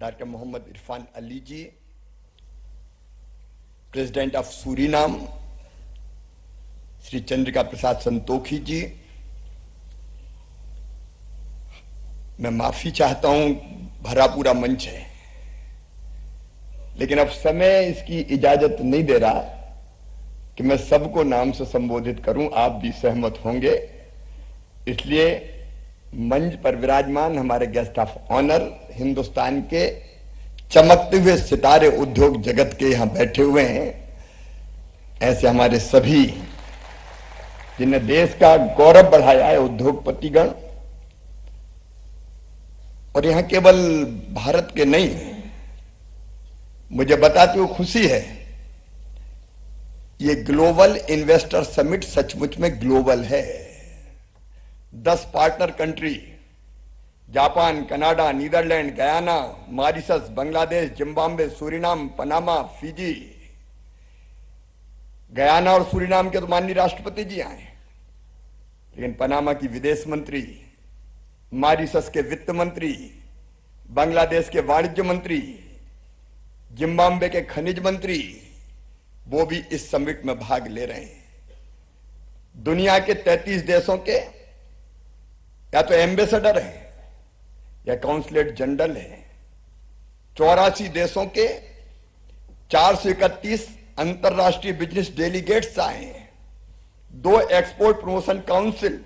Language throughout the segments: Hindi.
Doctor Mohammed Irfan Ali ji, president of Suriname Shri Chandrika Prasad Santokhi ji, मैं माफी चाहता हूं, भरा पूरा मंच है, लेकिन अब समय इसकी इजाजत नहीं दे रहा कि मैं सबको नाम से संबोधित करूं। आप भी सहमत होंगे, इसलिए मंच पर विराजमान हमारे गेस्ट ऑफ ऑनर, हिंदुस्तान के चमकते हुए सितारे उद्योग जगत के यहां बैठे हुए हैं, ऐसे हमारे सभी जिन्हें देश का गौरव बढ़ाया है उद्योगपतिगण, और यहां केवल भारत के नहीं, मुझे बताते हुए खुशी है, ये ग्लोबल इन्वेस्टर समिट सचमुच में ग्लोबल है। 10 partner country, Japan, Canada, Netherland, Guyana, Mauritius, Bangladesh, Zimbabwe, Suriname, Panama, Fiji. Guyana और सूरीनाम के तो माननीय राष्ट्रपति जी आए, लेकिन पनामा की विदेश मंत्री, मॉरिशस के वित्त मंत्री, बांग्लादेश के वाणिज्य मंत्री, जिम्बाब्वे के खनिज मंत्री, वो भी इस समिट में भाग ले रहे हैं। दुनिया के 33 देशों के या तो एम्बेसडर हैं या काउंसलेट जनरल है। 84 देशों के 431 अंतरराष्ट्रीय बिजनेस डेलीगेट्स आए हैं। 2 एक्सपोर्ट प्रमोशन काउंसिल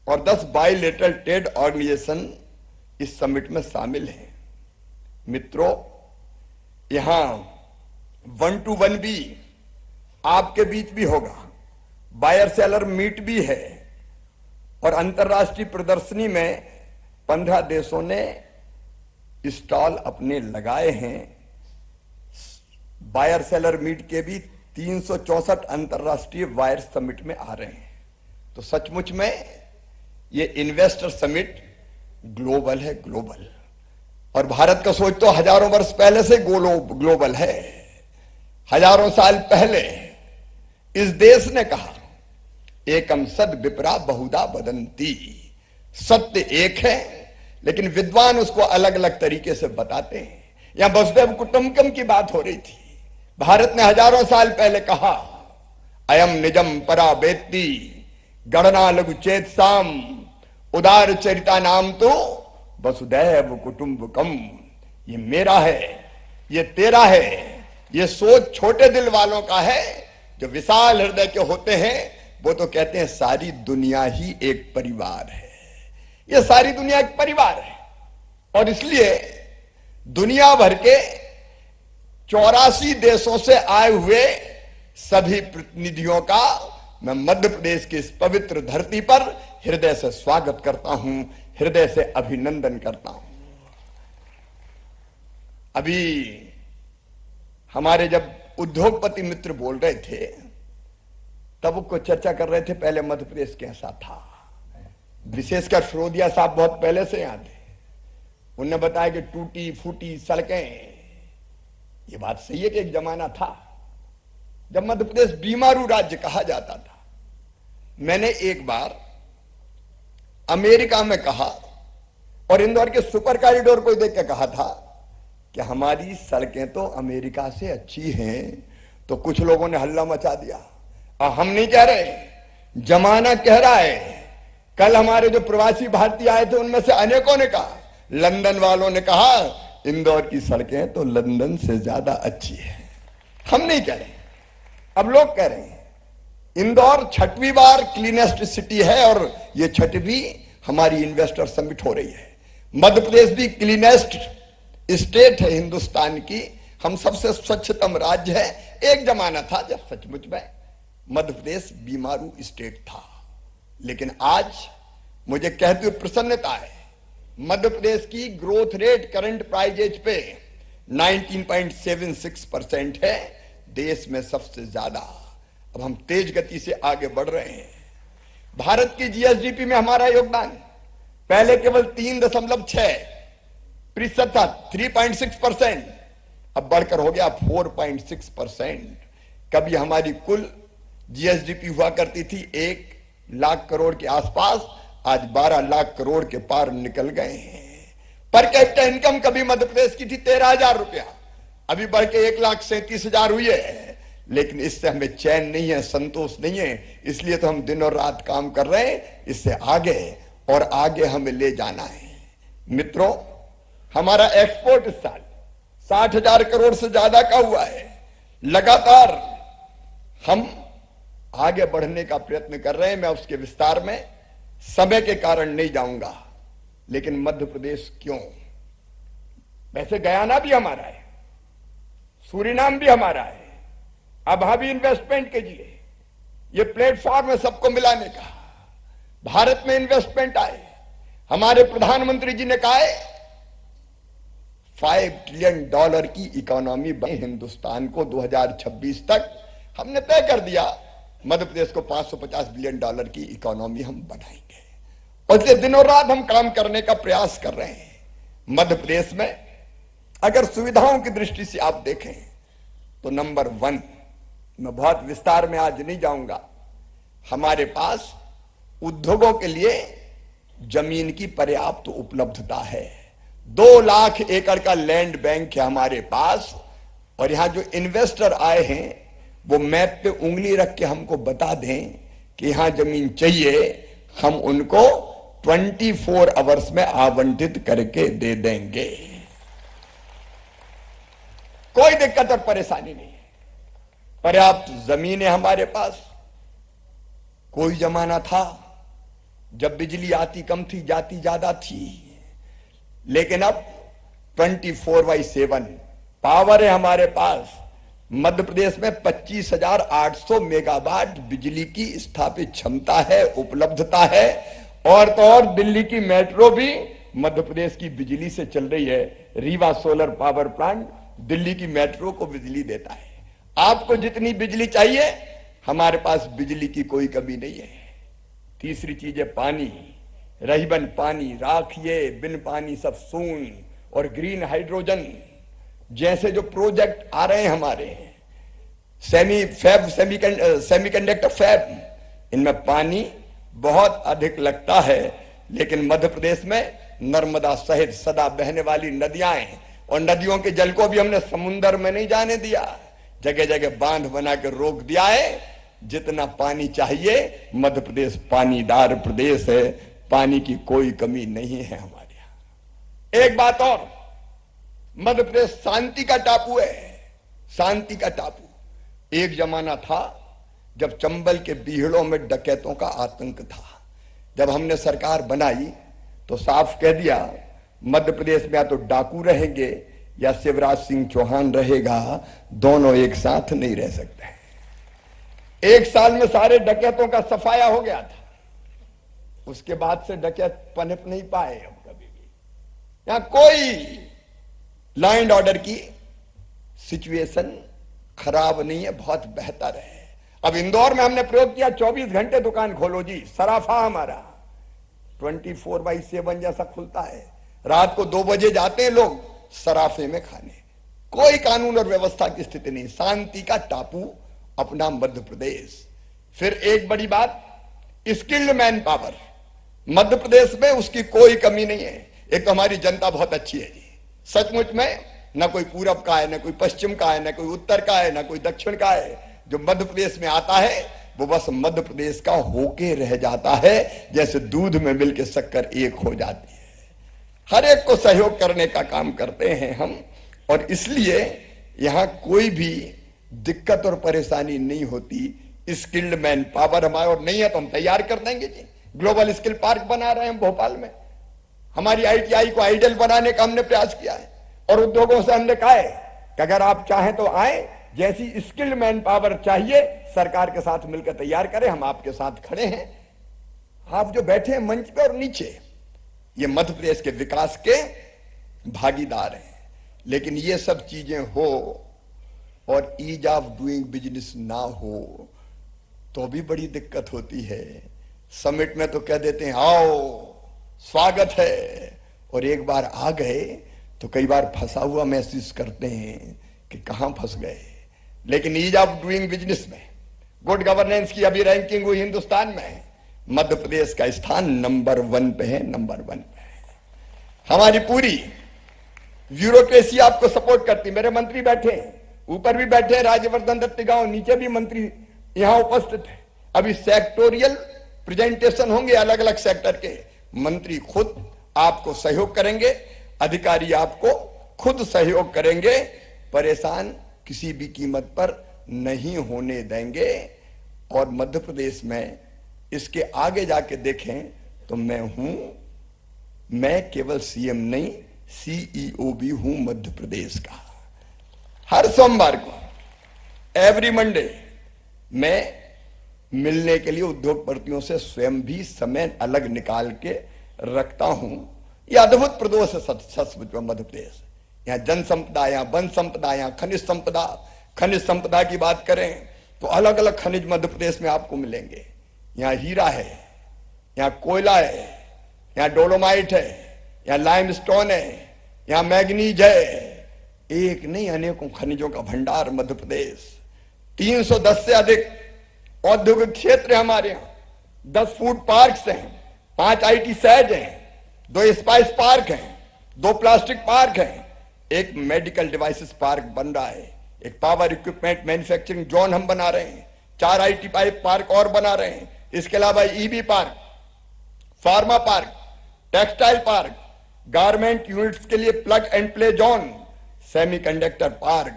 और 10 बायलैटरल ट्रेड ऑर्गेनाइजेशन इस समिट में शामिल हैं। मित्रों, यहां 1 to 1 भी आपके बीच भी होगा, बायर सेलर मीट भी है, और अंतरराष्ट्रीय प्रदर्शनी में 15 देशों ने स्टॉल अपने लगाए हैं। बायर सेलर मीट के भी 364 अंतरराष्ट्रीय बायर समिट में आ रहे हैं। तो सचमुच में ये इन्वेस्टर समिट ग्लोबल है, ग्लोबल। और भारत का सोच तो हजारों वर्ष पहले से ग्लोबल है। हजारों साल पहले इस देश ने कहा, एकम सद विप्रा बहुधा वदंती। सत्य एक है, लेकिन विद्वान उसको अलग अलग तरीके से बताते हैं। यहां वसुधैव कुटुंबकम की बात हो रही थी। भारत ने हजारों साल पहले कहा, अयम निजम परा वेत्ति गणना लघु चेत साम उदार चरिता नाम तो वसुधैव कुटुंबकम। ये मेरा है, ये तेरा है, ये सोच छोटे दिल वालों का है। जो विशाल हृदय के होते हैं वो तो कहते हैं सारी दुनिया ही एक परिवार है। ये सारी दुनिया एक परिवार है, और इसलिए दुनिया भर के 84 देशों से आए हुए सभी प्रतिनिधियों का मैं मध्य प्रदेश की इस पवित्र धरती पर हृदय से स्वागत करता हूं, हृदय से अभिनंदन करता हूं। अभी हमारे जब उद्योगपति मित्र बोल रहे थे, तब वो चर्चा कर रहे थे पहले मध्य प्रदेश कैसा था। विशेषकर फिरोदिया साहब बहुत पहले से यहां थे। उन्होंने बताया कि टूटी फूटी सड़कें, ये बात सही है कि एक जमाना था जब मध्य प्रदेश बीमारू राज्य कहा जाता था। मैंने एक बार अमेरिका में कहा और इंदौर के सुपर कॉरिडोर को देख के कहा था कि हमारी सड़कें तो अमेरिका से अच्छी हैं। तो कुछ लोगों ने हल्ला मचा दिया, और हम नहीं कह रहे, जमाना कह रहा है। कल हमारे जो प्रवासी भारतीय आए थे उनमें से अनेकों ने कहा, लंदन वालों ने कहा इंदौर की सड़कें तो लंदन से ज्यादा अच्छी है। हम नहीं कह रहे, अब लोग कह रहे हैं। इंदौर 6वीं बार क्लीनेस्ट सिटी है, और ये 6वीं हमारी इन्वेस्टर समिट हो रही है। मध्य प्रदेश भी क्लीनेस्ट स्टेट है हिंदुस्तान की। हम सबसे स्वच्छतम राज्य है। एक जमाना था जब सचमुच में मध्य प्रदेश बीमारू स्टेट था, लेकिन आज मुझे कहते हुए प्रसन्नता है, मध्य प्रदेश की ग्रोथ रेट करंट प्राइजेज पे 19.76% है, देश में सबसे ज्यादा। अब हम तेज गति से आगे बढ़ रहे हैं। भारत की जीएसडीपी में हमारा योगदान पहले केवल 3.6% था, 3.6%, अब बढ़कर हो गया 4.6%। कभी हमारी कुल जीएसडीपी हुआ करती थी 1 लाख करोड़ के आसपास, आज 12 लाख करोड़ के पार निकल गए हैं। पर कैपिटा इनकम कभी मध्य प्रदेश की थी 13,000 रुपया, अभी बढ़ के 1,37,000 हुई है। लेकिन इससे हमें चैन नहीं है, संतोष नहीं है, इसलिए तो हम दिन और रात काम कर रहे हैं, इससे आगे और आगे हमें ले जाना है। मित्रों, हमारा एक्सपोर्ट इस साल 60,000 करोड़ से ज्यादा का हुआ है। लगातार हम आगे बढ़ने का प्रयत्न कर रहे हैं। मैं उसके विस्तार में समय के कारण नहीं जाऊंगा, लेकिन मध्य प्रदेश क्यों, वैसे गयाना भी हमारा है, सूरीनाम भी हमारा है, अभावी इन्वेस्टमेंट के लिए ये प्लेटफॉर्म है सबको मिलाने का। भारत में इन्वेस्टमेंट आए, हमारे प्रधानमंत्री जी ने कहा है $5 ट्रिलियन की इकोनॉमी बने हिंदुस्तान को 2026 तक। हमने तय कर दिया मध्य प्रदेश को $550 बिलियन की इकोनॉमी हम बनाएंगे, और इसलिए दिनों रात हम काम करने का प्रयास कर रहे हैं। मध्य प्रदेश में अगर सुविधाओं की दृष्टि से आप देखें तो नंबर 1, मैं बहुत विस्तार में आज नहीं जाऊंगा, हमारे पास उद्योगों के लिए जमीन की पर्याप्त उपलब्धता है। 2 लाख एकड़ का लैंड बैंक है हमारे पास, और यहां जो इन्वेस्टर आए हैं वो मैप पे उंगली रख के हमको बता दें कि यहां जमीन चाहिए, हम उनको 24 आवर्स में आवंटित करके दे देंगे। कोई दिक्कत और परेशानी नहीं है, पर्याप्त जमीन है हमारे पास। कोई जमाना था जब बिजली आती कम थी, जाती ज्यादा थी, लेकिन अब 24/7 पावर है हमारे पास। मध्य प्रदेश में 25,800 मेगावाट बिजली की स्थापित क्षमता है, उपलब्धता है, और तो और दिल्ली की मेट्रो भी मध्य प्रदेश की बिजली से चल रही है। Rewa solar power plant Delhi की मेट्रो को बिजली देता है। आपको जितनी बिजली चाहिए, हमारे पास बिजली की कोई कमी नहीं है। तीसरी चीज है पानी, रहीबन पानी, राखिए बिन पानी सब सून, और ग्रीन हाइड्रोजन जैसे जो प्रोजेक्ट आ रहे हैं हमारे, सेमीकंडक्टर फैब, इनमें पानी बहुत अधिक लगता है, लेकिन मध्य प्रदेश में नर्मदा सहित सदा बहने वाली नदियां हैं, और नदियों के जल को भी हमने समुद्र में नहीं जाने दिया, जगह जगह बांध बना कर रोक दिया है। जितना पानी चाहिए, मध्य प्रदेश पानीदार प्रदेश है, पानी की कोई कमी नहीं है हमारे यहां। एक बात और, मध्य प्रदेश शांति का टापू है, शांति का टापू। एक जमाना था जब चंबल के बीहड़ों में डकैतों का आतंक था। जब हमने सरकार बनाई तो साफ कह दिया मध्य प्रदेश में या तो डाकू रहेंगे या शिवराज सिंह चौहान रहेगा, दोनों एक साथ नहीं रह सकते। 1 साल में सारे डकैतों का सफाया हो गया था, उसके बाद से डकैत पनप नहीं पाए अब कभी भी। यहां कोई लॉ एंड ऑर्डर की सिचुएशन खराब नहीं है, बहुत बेहतर है। अब इंदौर में हमने प्रयोग किया 24 घंटे दुकान खोलो जी, सराफा हमारा 24/7 जैसा खुलता है। रात को 2 बजे जाते हैं लोग सराफे में खाने, कोई कानून और व्यवस्था की स्थिति नहीं, शांति का टापू अपना मध्य प्रदेश। फिर एक बड़ी बात, skilled man power, Madhya Pradesh में उसकी कोई कमी नहीं है। एक तो हमारी जनता बहुत अच्छी है जी, सचमुच में, ना कोई पूरब का है, ना कोई पश्चिम का है, ना कोई उत्तर का है, ना कोई दक्षिण का है। जो मध्य प्रदेश में आता है वो बस मध्य प्रदेश का होके रह जाता है, जैसे दूध में मिलके शक्कर एक हो जाती है। हर एक को सहयोग करने का काम करते हैं हम, और इसलिए यहां कोई भी दिक्कत और परेशानी नहीं होती। स्किल्ड मैन पावर हमारे और नहीं है तो हम तैयार कर देंगे जी। ग्लोबल स्किल पार्क बना रहे हैं हम भोपाल में, हमारी ITI को आइडियल बनाने का हमने प्रयास किया है, और उद्योगों से हमने कहा है कि अगर आप चाहें तो आए, जैसी स्किल्ड मैन पावर चाहिए सरकार के साथ मिलकर तैयार करें, हम आपके साथ खड़े हैं। आप जो बैठे हैं मंच पे और नीचे, ये मध्य प्रदेश के विकास के भागीदार हैं। लेकिन ये सब चीजें हो और ईज ऑफ डूइंग बिजनेस ना हो तो भी बड़ी दिक्कत होती है। समिट में तो कह देते हैं आओ स्वागत है, और एक बार आ गए तो कई बार फंसा हुआ महसूस करते हैं कि कहां फंस गए। लेकिन ईज ऑफ डूइंग बिजनेस में, गुड गवर्नेंस की अभी रैंकिंग हुई हिंदुस्तान में, मध्य प्रदेश का स्थान नंबर 1 पे है, नंबर 1 पे है। हमारी पूरी ब्यूरोक्रेसी आपको सपोर्ट करती। मेरे मंत्री बैठे हैं, ऊपर भी बैठे हैं, राज्यवर्धन दत्तीगांव, नीचे भी मंत्री यहां उपस्थित है। अभी सेक्टोरियल प्रेजेंटेशन होंगे अलग अलग सेक्टर के, मंत्री खुद आपको सहयोग करेंगे, अधिकारी आपको खुद सहयोग करेंगे। परेशान किसी भी कीमत पर नहीं होने देंगे। और मध्य प्रदेश में इसके आगे जाके देखें तो मैं केवल सीएम नहीं, सीईओ भी हूं मध्य प्रदेश का। हर सोमवार को, एवरी मंडे, मैं मिलने के लिए उद्योगपतियों से स्वयं भी समय अलग निकाल के रखता हूं। यह अद्भुत प्रदेश है सचमुच में मध्य प्रदेश। यहाँ जन संपदा, यहाँ वन संपदा, यहाँ खनिज संपदा। खनिज संपदा की बात करें तो अलग अलग खनिज मध्य प्रदेश में आपको मिलेंगे। यहाँ हीरा है, यहाँ कोयला है, यहाँ डोलोमाइट है, यहाँ लाइमस्टोन है, यहाँ मैग्नीज है। एक नहीं अनेकों खनिजों का भंडार मध्य प्रदेश। 310 से अधिक औद्योगिक क्षेत्र है हमारे यहाँ। 10 फूड पार्क्स हैं, 5 आईटी सैज हैं, 2 स्पाइस पार्क हैं, 2 प्लास्टिक पार्क हैं, एक मेडिकल डिवाइसेस पार्क बन रहा है, एक पावर इक्विपमेंट मैन्युफैक्चरिंग जोन हम बना रहे हैं, 4 आईटी पार्क और बना रहे हैं। इसके अलावा EB park, pharma park, textile park, garment units के लिए plug and play zone, semiconductor park.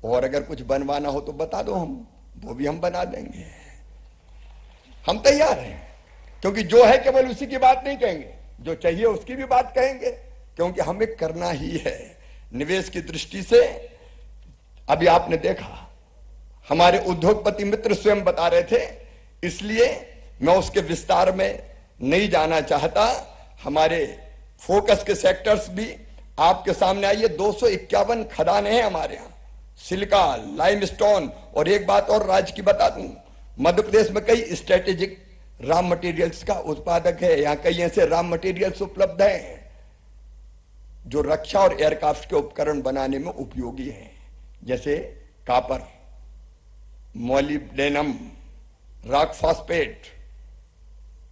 और अगर कुछ बनवाना हो तो बता दो, वो भी हम बना देंगे। हम तैयार हैं, क्योंकि जो है केवल उसी की बात नहीं कहेंगे, जो चाहिए उसकी भी बात कहेंगे, क्योंकि हमें करना ही है। निवेश की दृष्टि से अभी आपने देखा, हमारे उद्योगपति मित्र स्वयं बता रहे थे, इसलिए मैं उसके विस्तार में नहीं जाना चाहता। हमारे फोकस के सेक्टर्स भी आपके सामने आइए। 251 खदानें हैं हमारे यहां, सिलिका, लाइमस्टोन। और एक बात और राज्य की बता दूं, मध्य प्रदेश में कई स्ट्रेटेजिक रॉ मटेरियल्स का उत्पादक है। यहां कई ऐसे रॉ मटेरियल्स उपलब्ध हैं जो रक्षा और एयरक्राफ्ट के उपकरण बनाने में उपयोगी हैं, जैसे copper, molybdenum, rock phosphate,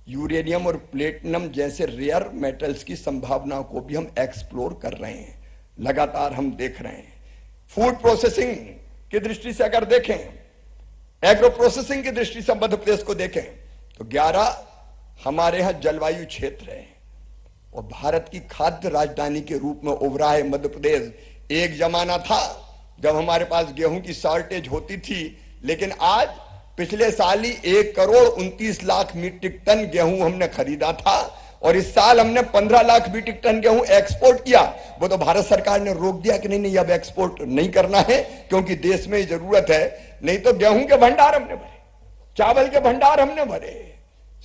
uranium और प्लेटिनम जैसे रेयर मेटल्स की संभावनाओं को भी हम एक्सप्लोर कर रहे हैं, लगातार हम देख रहे हैं। फूड प्रोसेसिंग की दृष्टि से अगर देखें, एग्रो प्रोसेसिंग की दृष्टि से मध्य प्रदेश को देखें तो 11 हमारे यहां जलवायु क्षेत्र है और भारत की खाद्य राजधानी के रूप में उभरा है मध्य प्रदेश। एक जमाना था जब हमारे पास गेहूं की शॉर्टेज होती थी, लेकिन आज पिछले साल ही 1,29,00,000 मीट्रिक टन गेहूं हमने खरीदा था और इस साल हमने 15 लाख मीट्रिक टन गेहूं एक्सपोर्ट किया। वो तो भारत सरकार ने रोक दिया कि नहीं अब एक्सपोर्ट नहीं करना है, क्योंकि देश में जरूरत है। नहीं तो गेहूं के भंडार हमने भरे, चावल के भंडार हमने भरे,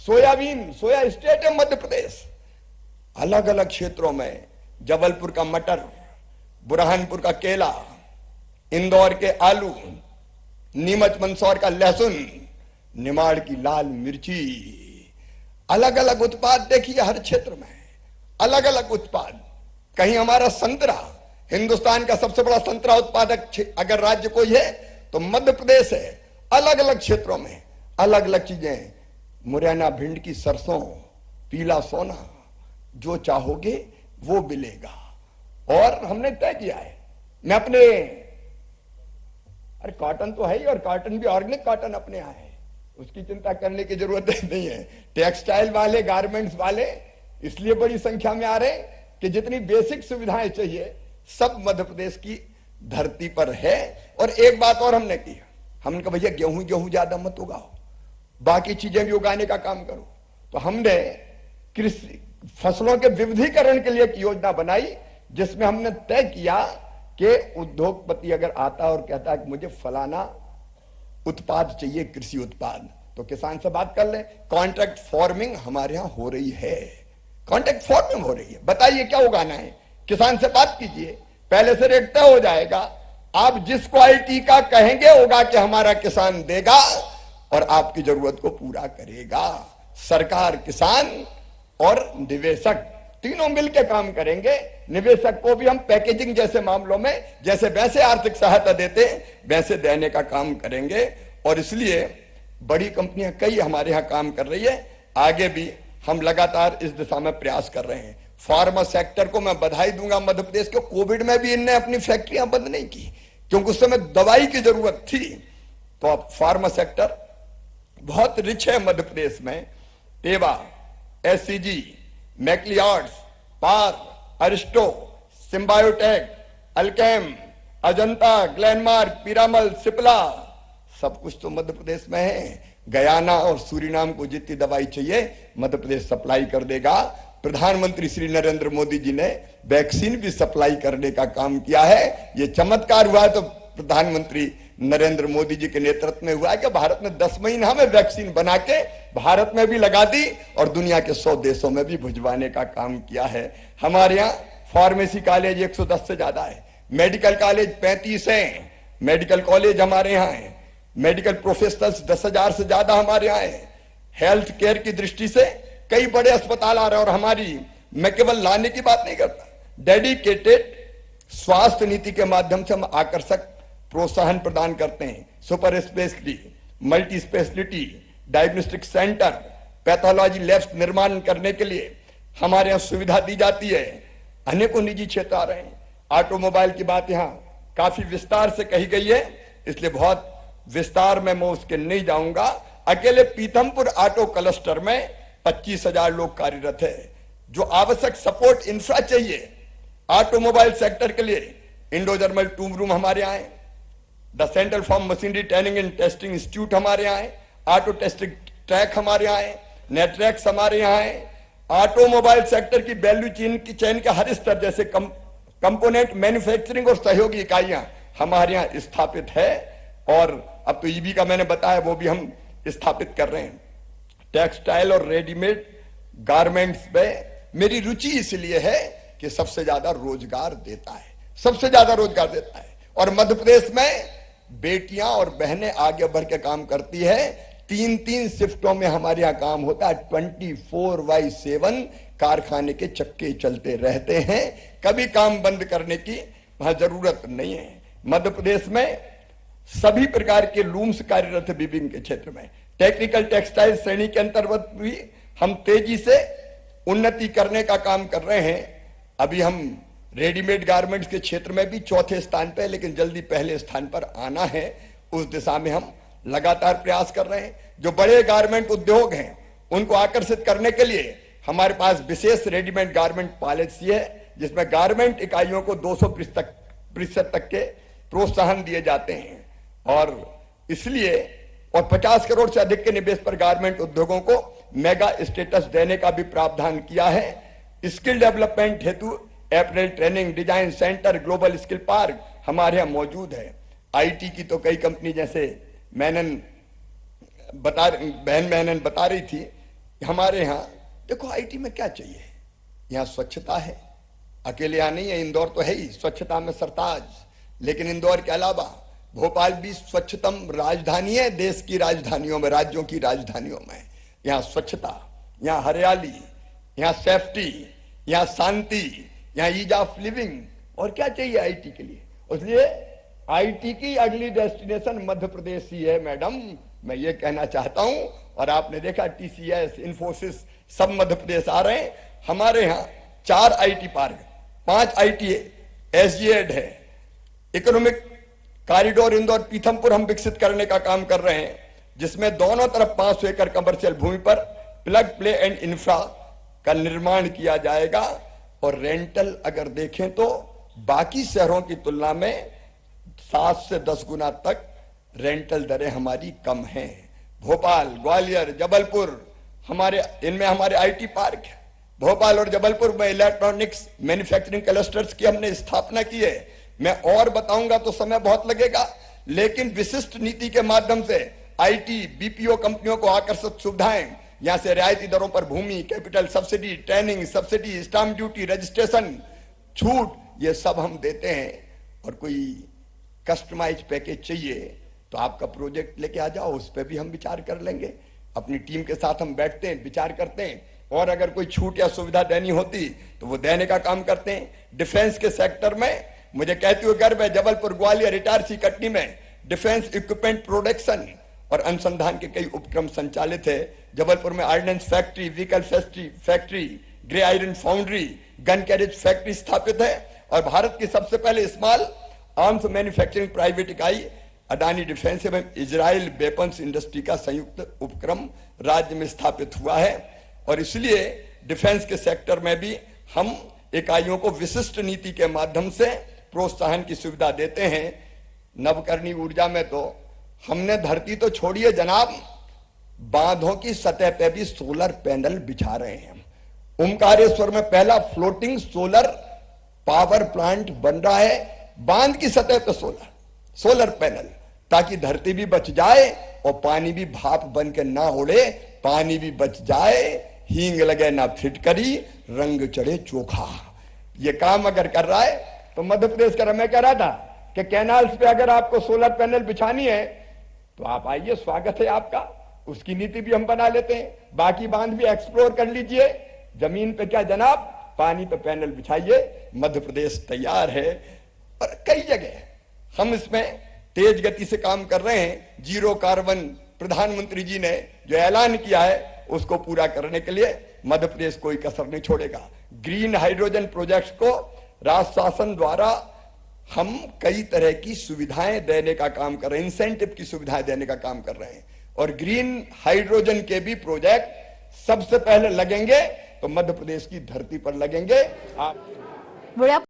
सोयाबीन, सोया स्टेट है मध्य प्रदेश। अलग अलग क्षेत्रों में जबलपुर का मटर, बुरहानपुर का केला, इंदौर के आलू, नीमच मंदसौर का लहसुन, निमाड़ की लाल मिर्ची, अलग अलग उत्पाद देखिए हर क्षेत्र में अलग अलग उत्पाद। कहीं हमारा संतरा, हिंदुस्तान का सबसे बड़ा संतरा उत्पादक अगर राज्य कोई है तो मध्य प्रदेश है। अलग अलग क्षेत्रों में अलग अलग चीजें, मुरैना भिंड की सरसों, पीला सोना, जो चाहोगे वो मिलेगा। और हमने तय किया है, मैं अपने, अरे कॉटन तो है ही, और कॉटन भी ऑर्गेनिक कॉटन अपने यहाँ है, उसकी चिंता करने की जरूरत नहीं है। टेक्सटाइल वाले, गारमेंट्स वाले इसलिए बड़ी संख्या में आ रहे हैं कि जितनी बेसिक सुविधाएं चाहिए सब मध्य प्रदेश की धरती पर है। और एक बात और हमने की, हमने कहा भैया गेहूं ज्यादा मत उगाओ, बाकी चीजें भी उगाने का काम करो। तो हमने कृषि फसलों के विविधीकरण के लिए एक योजना बनाई, जिसमें हमने तय किया कि उद्योगपति अगर आता और कहता है कि मुझे फलाना उत्पाद चाहिए, कृषि उत्पाद, तो किसान से बात कर ले। कॉन्ट्रैक्ट फार्मिंग हमारे यहां हो रही है, कॉन्ट्रैक्ट फार्मिंग हो रही है। बताइए क्या उगाना है, किसान से बात कीजिए, पहले से रेट तय हो जाएगा। आप जिस क्वालिटी का कहेंगे उगा के हमारा किसान देगा और आपकी जरूरत को पूरा करेगा। सरकार, किसान और निवेशक तीनों मिलकर काम करेंगे। निवेशक को भी हम पैकेजिंग जैसे मामलों में जैसे वैसे आर्थिक सहायता देते वैसे देने का काम करेंगे। और इसलिए बड़ी कंपनियां कई हमारे यहां काम कर रही है, आगे भी हम लगातार इस दिशा में प्रयास कर रहे हैं। फार्मा सेक्टर को मैं बधाई दूंगा मध्य प्रदेश को। कोविड में भी इनने अपनी फैक्ट्रियां बंद नहीं की, क्योंकि उस समय दवाई की जरूरत थी। तो अब फार्मा सेक्टर बहुत रिच है मध्य प्रदेश में। टेवा, एससीजी, मैक्लियार्ड्स, पार, अरिस्टो, सिम्बायोटेक, अल्केम, अजंता, ग्लेनमार्क, पीरामल, सिप्ला, सब कुछ तो मध्य प्रदेश में है। गयाना और सूरीनाम को जितनी दवाई चाहिए मध्य प्रदेश सप्लाई कर देगा। प्रधानमंत्री श्री नरेंद्र मोदी जी ने वैक्सीन भी सप्लाई करने का काम किया है। ये चमत्कार हुआ है तो प्रधानमंत्री नरेंद्र मोदी जी के नेतृत्व में हुआ है कि भारत ने 10 महीना में वैक्सीन बना के भारत में भी लगा दी और दुनिया के 100 देशों में भी भिजवाने का काम किया है। हमारे यहाँ फार्मेसी कॉलेज 110 से ज्यादा है, मेडिकल कॉलेज 35 है, मेडिकल कॉलेज हमारे यहाँ है, मेडिकल प्रोफेशनल्स 10,000 से ज्यादा हमारे यहाँ है। हेल्थ केयर की दृष्टि से कई बड़े अस्पताल आ रहे हैं। और हमारी, मैं केवल लाने की बात नहीं करता, डेडिकेटेड स्वास्थ्य नीति के माध्यम से हम आकर्षक प्रोत्साहन प्रदान करते हैं। Super speciality, multi speciality, diagnostic centre, pathology labs निर्माण करने के लिए हमारे यहाँ सुविधा दी जाती है। अनेकों निजी क्षेत्र आ रहे हैं। ऑटोमोबाइल की बात यहाँ काफी विस्तार से कही गई है, इसलिए बहुत विस्तार में मैं उसके नहीं जाऊंगा। अकेले पीथमपुर ऑटो क्लस्टर में 25,000 लोग कार्यरत है। जो आवश्यक सपोर्ट इंफ्रा चाहिए ऑटोमोबाइल सेक्टर के लिए, इंडो जर्मन टूम रूम हमारे यहाँ है, the central farm machinery training and testing institute हमारे यहाँ है, ऑटो टेस्टिंग ट्रैक हमारे यहाँ है, नेटरैक्स हमारे यहाँ है। ऑटोमोबाइल सेक्टर की वैल्यू चेन के हर स्तर जैसे कंपोनेंट मैन्युफैक्चरिंग और सहयोगी इकाइयां हमारे यहाँ स्थापित है। और अब तो ईबी का मैंने बताया वो भी हम स्थापित कर रहे हैं। टेक्सटाइल और रेडीमेड गारमेंट्स में मेरी रुचि इसलिए है कि सबसे ज्यादा रोजगार देता है, सबसे ज्यादा रोजगार देता है। और मध्य प्रदेश में बेटियां और बहनें आगे बढ़ के काम करती है। 3-3 शिफ्टों में हमारे यहाँ काम होता है। 24/7 कारखाने के चक्के चलते रहते हैं, कभी काम बंद करने की वहां जरूरत नहीं है। मध्य प्रदेश में सभी प्रकार के लूम्स कार्यरत है। वीविंग के क्षेत्र में टेक्निकल टेक्सटाइल श्रेणी के अंतर्गत भी हम तेजी से उन्नति करने का काम कर रहे हैं। अभी हम रेडीमेड गारमेंट्स के क्षेत्र में भी चौथे स्थान पे, लेकिन जल्दी पहले स्थान पर आना है। उस दिशा में हम लगातार प्रयास कर रहे हैं। जो बड़े गारमेंट उद्योग हैं उनको आकर्षित करने के लिए हमारे पास विशेष रेडीमेड गारमेंट पॉलिसी है, जिसमें गारमेंट इकाइयों को 200% तक के प्रोत्साहन दिए जाते हैं। और इसलिए 50 करोड़ से अधिक के निवेश पर गारमेंट उद्योगों को मेगा स्टेटस देने का भी प्रावधान किया है। स्किल डेवलपमेंट हेतु apparel training design centre, global skill park हमारे यहाँ मौजूद है। आईटी की तो कई कंपनी, जैसे बहन मैनन बता रही थी, हमारे यहाँ देखो आईटी में क्या चाहिए। यहाँ स्वच्छता है, अकेले यहाँ नहीं है, इंदौर तो है ही स्वच्छता में सरताज, लेकिन इंदौर के अलावा भोपाल भी स्वच्छतम राजधानी है देश की राजधानियों में, राज्यों की राजधानियों में। यहाँ स्वच्छता, यहाँ हरियाली, यहाँ सेफ्टी, यहाँ शांति, यहाँ ईज ऑफ लिविंग, और क्या चाहिए आईटी के लिए। इसलिए आईटी की अगली डेस्टिनेशन मध्य प्रदेश ही है मैडम, मैं ये कहना चाहता हूं। और आपने देखा टीसीएस, इन्फोसिस सब मध्य प्रदेश आ रहे हैं। हमारे यहाँ 4 आईटी पार्क, 5 आईटी एसजीएड है। इकोनॉमिक कॉरिडोर इंदौर पीथमपुर हम विकसित करने का काम कर रहे हैं, जिसमें दोनों तरफ 500 एकड़ कमर्शियल भूमि पर प्लग प्ले एंड इंफ्रा का निर्माण किया जाएगा। और रेंटल अगर देखें तो बाकी शहरों की तुलना में 7 से 10 गुना तक रेंटल दरें हमारी कम हैं। भोपाल, ग्वालियर, जबलपुर इनमें हमारे आईटी पार्क है। भोपाल और जबलपुर में इलेक्ट्रॉनिक्स मैन्युफैक्चरिंग क्लस्टर्स की हमने स्थापना की है। मैं और बताऊंगा तो समय बहुत लगेगा, लेकिन विशिष्ट नीति के माध्यम से आईटी बीपीओ कंपनियों को आकर्षक सुविधाएं, यहां से रियायती दरों पर भूमि, capital subsidy, training subsidy, stamp duty, registration छूट, ये सब हम देते हैं। और कोई कस्टमाइज पैकेज चाहिए तो आपका प्रोजेक्ट लेके आ जाओ, उस पर भी हम विचार कर लेंगे। अपनी टीम के साथ हम बैठते हैं, विचार करते हैं, और अगर कोई छूट या सुविधा देनी होती तो वो देने का काम करते हैं। डिफेंस के सेक्टर में मुझे कहते हुए गर्व है, जबलपुर, ग्वालियर, इटारसी, कटनी में डिफेंस इक्विपमेंट प्रोडक्शन और अनुसंधान के कई उपक्रम संचालित है। जबलपुर में ordnance factory, vehicle factory, grey iron foundry, gun carriage factory स्थापित है और भारत की सबसे पहले स्मॉल आर्म्स मैन्युफैक्चरिंग प्राइवेट इकाई अडानी डिफेंस एवं इजराइल वेपन्स इंडस्ट्री का संयुक्त उपक्रम राज्य में स्थापित हुआ है। और इसलिए डिफेंस के सेक्टर में भी हम इकाइयों को विशिष्ट नीति के माध्यम से प्रोत्साहन की सुविधा देते हैं। नवकरणीय ऊर्जा में तो हमने धरती तो छोड़िए जनाब, बांधों की सतह पे भी सोलर पैनल बिछा रहे हैं। ओमकारेश्वर में पहला फ्लोटिंग सोलर पावर प्लांट बन रहा है, बांध की सतह पे सोलर पैनल, ताकि धरती भी बच जाए और पानी भी भाप बन के ना उड़े, पानी भी बच जाए, हींग लगे ना फिटकरी, रंग चढ़े चोखा। ये काम अगर कर रहा है तो मध्य प्रदेश का मैं कह रहा था कि कैनाल्स पे अगर आपको सोलर पैनल बिछानी है तो आप आइए, स्वागत है आपका। उसकी नीति भी हम बना लेते हैं। बाकी बांध भी एक्सप्लोर कर लीजिए। जमीन पे क्या जनाब, पानी पे पैनल बिछाइए। मध्य प्रदेश तैयार है और कई जगह हम इसमें तेज गति से काम कर रहे हैं। जीरो कार्बन प्रधानमंत्री जी ने जो ऐलान किया है उसको पूरा करने के लिए मध्य प्रदेश कोई कसर नहीं छोड़ेगा। ग्रीन हाइड्रोजन प्रोजेक्ट्स को राज्य शासन द्वारा हम कई तरह की सुविधाएं देने का काम कर रहे हैं, इंसेंटिव की सुविधाएं देने का काम कर रहे हैं। और ग्रीन हाइड्रोजन के भी प्रोजेक्ट सबसे पहले लगेंगे तो मध्य प्रदेश की धरती पर लगेंगे। आप